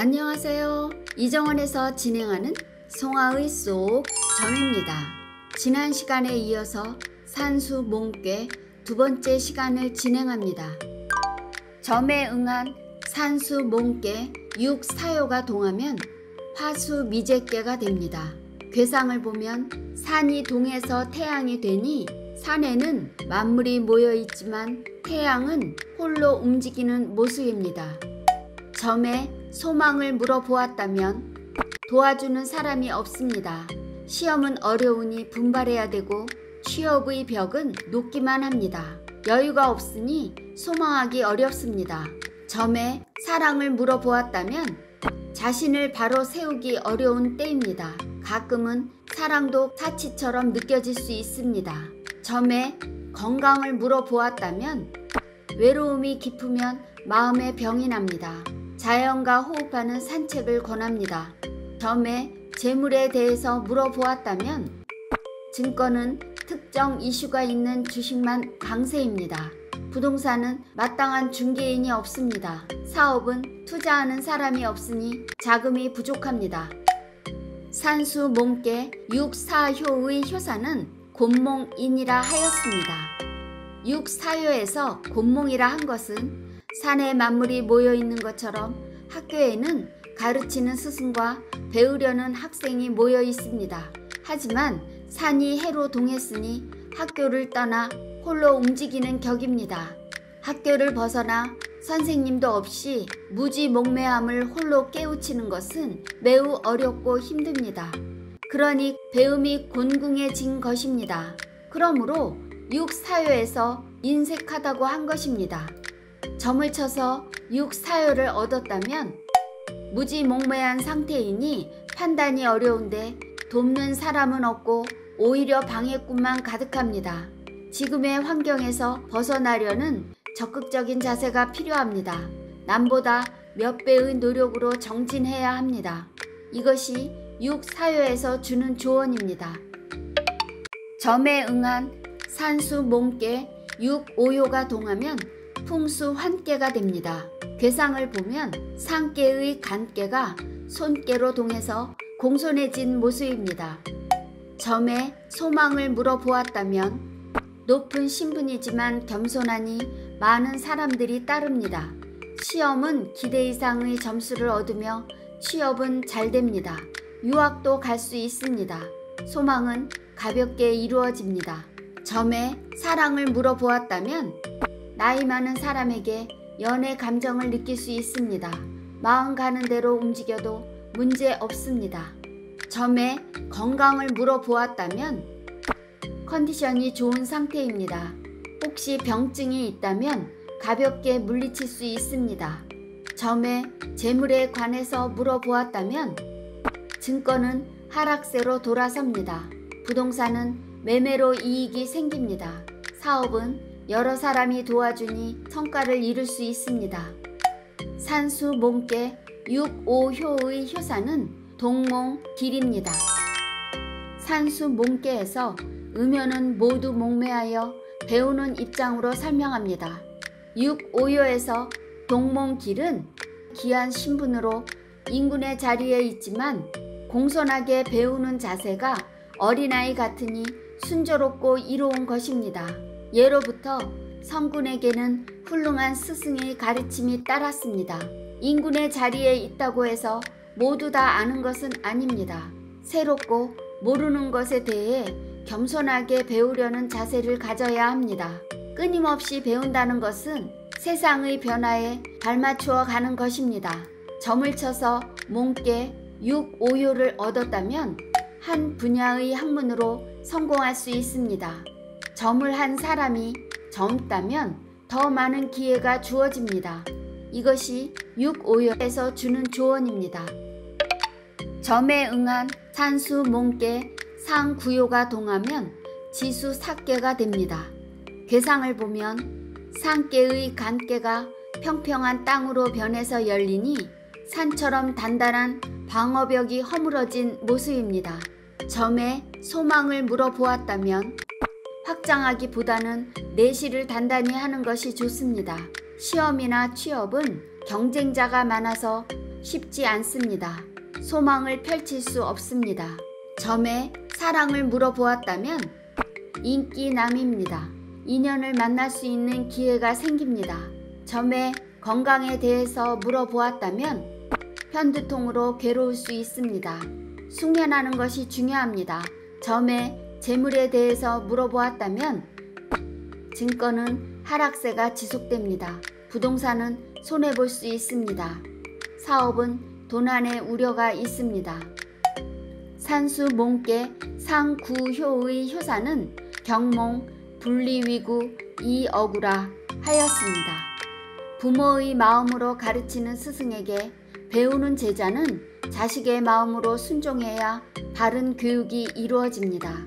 안녕하세요. 이정원에서 진행하는 송하의 쏙 점입니다. 지난 시간에 이어서 산수 몽꾀 두 번째 시간을 진행합니다. 점에 응한 산수 몽꾀 육사요가 동하면 화수 미제께가 됩니다. 괴상을 보면 산이 동해서 태양이 되니 산에는 만물이 모여 있지만 태양은 홀로 움직이는 모습입니다. 점에 소망을 물어보았다면 도와주는 사람이 없습니다. 시험은 어려우니 분발해야 되고 취업의 벽은 높기만 합니다. 여유가 없으니 소망하기 어렵습니다. 점에 사랑을 물어보았다면 자신을 바로 세우기 어려운 때입니다. 가끔은 사랑도 사치처럼 느껴질 수 있습니다. 점에 건강을 물어보았다면 외로움이 깊으면 마음에 병이 납니다. 자연과 호흡하는 산책을 권합니다. 점에 재물에 대해서 물어보았다면 증권은 특정 이슈가 있는 주식만 강세입니다. 부동산은 마땅한 중개인이 없습니다. 사업은 투자하는 사람이 없으니 자금이 부족합니다. 산수 몽꾀 육사효의 효사는 곤몽인이라 하였습니다. 육사효에서 곤몽이라 한 것은 산에 만물이 모여 있는 것처럼 학교에는 가르치는 스승과 배우려는 학생이 모여 있습니다. 하지만 산이 해로 동했으니 학교를 떠나 홀로 움직이는 격입니다. 학교를 벗어나 선생님도 없이 무지몽매함을 홀로 깨우치는 것은 매우 어렵고 힘듭니다. 그러니 배움이 곤궁해진 것입니다. 그러므로 육사요에서 인색하다고 한 것입니다. 점을 쳐서 육사요를 얻었다면 무지몽매한 상태이니 판단이 어려운데 돕는 사람은 없고 오히려 방해꾼만 가득합니다. 지금의 환경에서 벗어나려는 적극적인 자세가 필요합니다. 남보다 몇 배의 노력으로 정진해야 합니다. 이것이 육사요에서 주는 조언입니다. 점에 응한 산수 몽꾀 육오요가 동하면 풍수환깨가 됩니다. 괴상을 보면 상깨의 간깨가 손깨로 동해서 공손해진 모습입니다. 점에 소망을 물어보았다면 높은 신분이지만 겸손하니 많은 사람들이 따릅니다. 시험은 기대 이상의 점수를 얻으며 취업은 잘 됩니다. 유학도 갈 수 있습니다. 소망은 가볍게 이루어집니다. 점에 사랑을 물어보았다면 나이 많은 사람에게 연애 감정을 느낄 수 있습니다. 마음 가는 대로 움직여도 문제 없습니다. 점에 건강을 물어보았다면 컨디션이 좋은 상태입니다. 혹시 병증이 있다면 가볍게 물리칠 수 있습니다. 점에 재물에 관해서 물어보았다면 증권은 하락세로 돌아섭니다. 부동산은 매매로 이익이 생깁니다. 사업은 여러 사람이 도와주니 성과를 이룰 수 있습니다. 산수 몽꾀 육오효의 효사는 동몽길입니다. 산수 몽꾀에서 음효는 모두 몽매하여 배우는 입장으로 설명합니다. 육오효에서 동몽길은 귀한 신분으로 인군의 자리에 있지만 공손하게 배우는 자세가 어린아이 같으니 순조롭고 이로운 것입니다. 예로부터 성군에게는 훌륭한 스승의 가르침이 따랐습니다. 인군의 자리에 있다고 해서 모두 다 아는 것은 아닙니다. 새롭고 모르는 것에 대해 겸손하게 배우려는 자세를 가져야 합니다. 끊임없이 배운다는 것은 세상의 변화에 발맞추어 가는 것입니다. 점을 쳐서 몽꾀 육오요를 얻었다면 한 분야의 학문으로 성공할 수 있습니다. 점을 한 사람이 젊다면 더 많은 기회가 주어집니다. 이것이 육오요에서 주는 조언입니다. 점에 응한 산수 몽꾀 상구요가 동하면 지수사깨가 됩니다. 괴상을 보면 상깨의 간깨가 평평한 땅으로 변해서 열리니 산처럼 단단한 방어벽이 허물어진 모습입니다. 점에 소망을 물어보았다면 확장하기보다는 내실을 단단히 하는 것이 좋습니다. 시험이나 취업은 경쟁자가 많아서 쉽지 않습니다. 소망을 펼칠 수 없습니다. 점에 사랑을 물어보았다면 인기남입니다. 인연을 만날 수 있는 기회가 생깁니다. 점에 건강에 대해서 물어보았다면 편두통으로 괴로울 수 있습니다. 숙면하는 것이 중요합니다. 점에 재물에 대해서 물어보았다면 증권은 하락세가 지속됩니다. 부동산은 손해볼 수 있습니다. 사업은 도난의 우려가 있습니다. 산수 몽께 상구효의 효사는 경몽 분리위구 이어구라 하였습니다. 부모의 마음으로 가르치는 스승에게 배우는 제자는 자식의 마음으로 순종해야 바른 교육이 이루어집니다.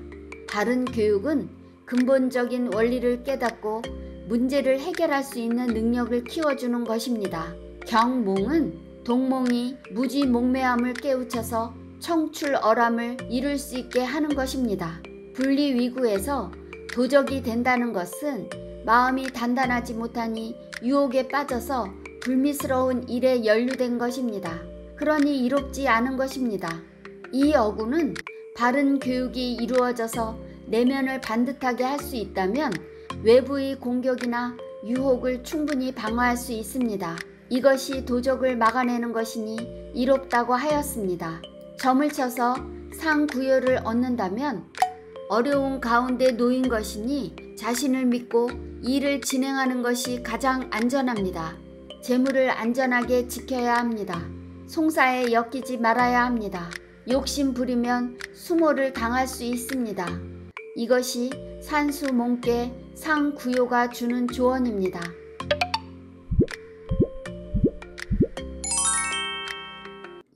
바른 교육은 근본적인 원리를 깨닫고 문제를 해결할 수 있는 능력을 키워주는 것입니다. 경몽은 동몽이 무지몽매함을 깨우쳐서 청출어람을 이룰 수 있게 하는 것입니다. 분리위구에서 도적이 된다는 것은 마음이 단단하지 못하니 유혹에 빠져서 불미스러운 일에 연루된 것입니다. 그러니 이롭지 않은 것입니다. 이 어구는 바른 교육이 이루어져서 내면을 반듯하게 할 수 있다면 외부의 공격이나 유혹을 충분히 방어할 수 있습니다. 이것이 도적을 막아내는 것이니 이롭다고 하였습니다. 점을 쳐서 상구효를 얻는다면 어려운 가운데 놓인 것이니 자신을 믿고 일을 진행하는 것이 가장 안전합니다. 재물을 안전하게 지켜야 합니다. 송사에 엮이지 말아야 합니다. 욕심 부리면 수모를 당할 수 있습니다. 이것이 산수몽께 상구효가 주는 조언입니다.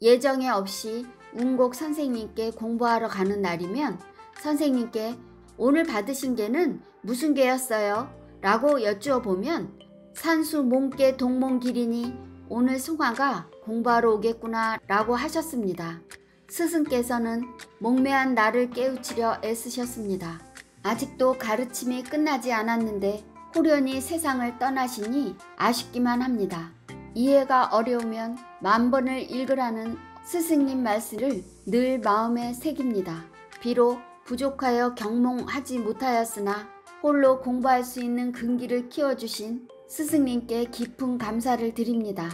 예정에 없이 운곡 선생님께 공부하러 가는 날이면 선생님께 오늘 받으신 개는 무슨 개였어요? 라고 여쭈어보면 산수몽께 동몽길이니 오늘 송아가 공부하러 오겠구나 라고 하셨습니다. 스승께서는 몽매한 나를 깨우치려 애쓰셨습니다. 아직도 가르침이 끝나지 않았는데 호련히 세상을 떠나시니 아쉽기만 합니다. 이해가 어려우면 만번을 읽으라는 스승님 말씀을 늘 마음에 새깁니다. 비록 부족하여 경몽하지 못하였으나 홀로 공부할 수 있는 근기를 키워주신 스승님께 깊은 감사를 드립니다.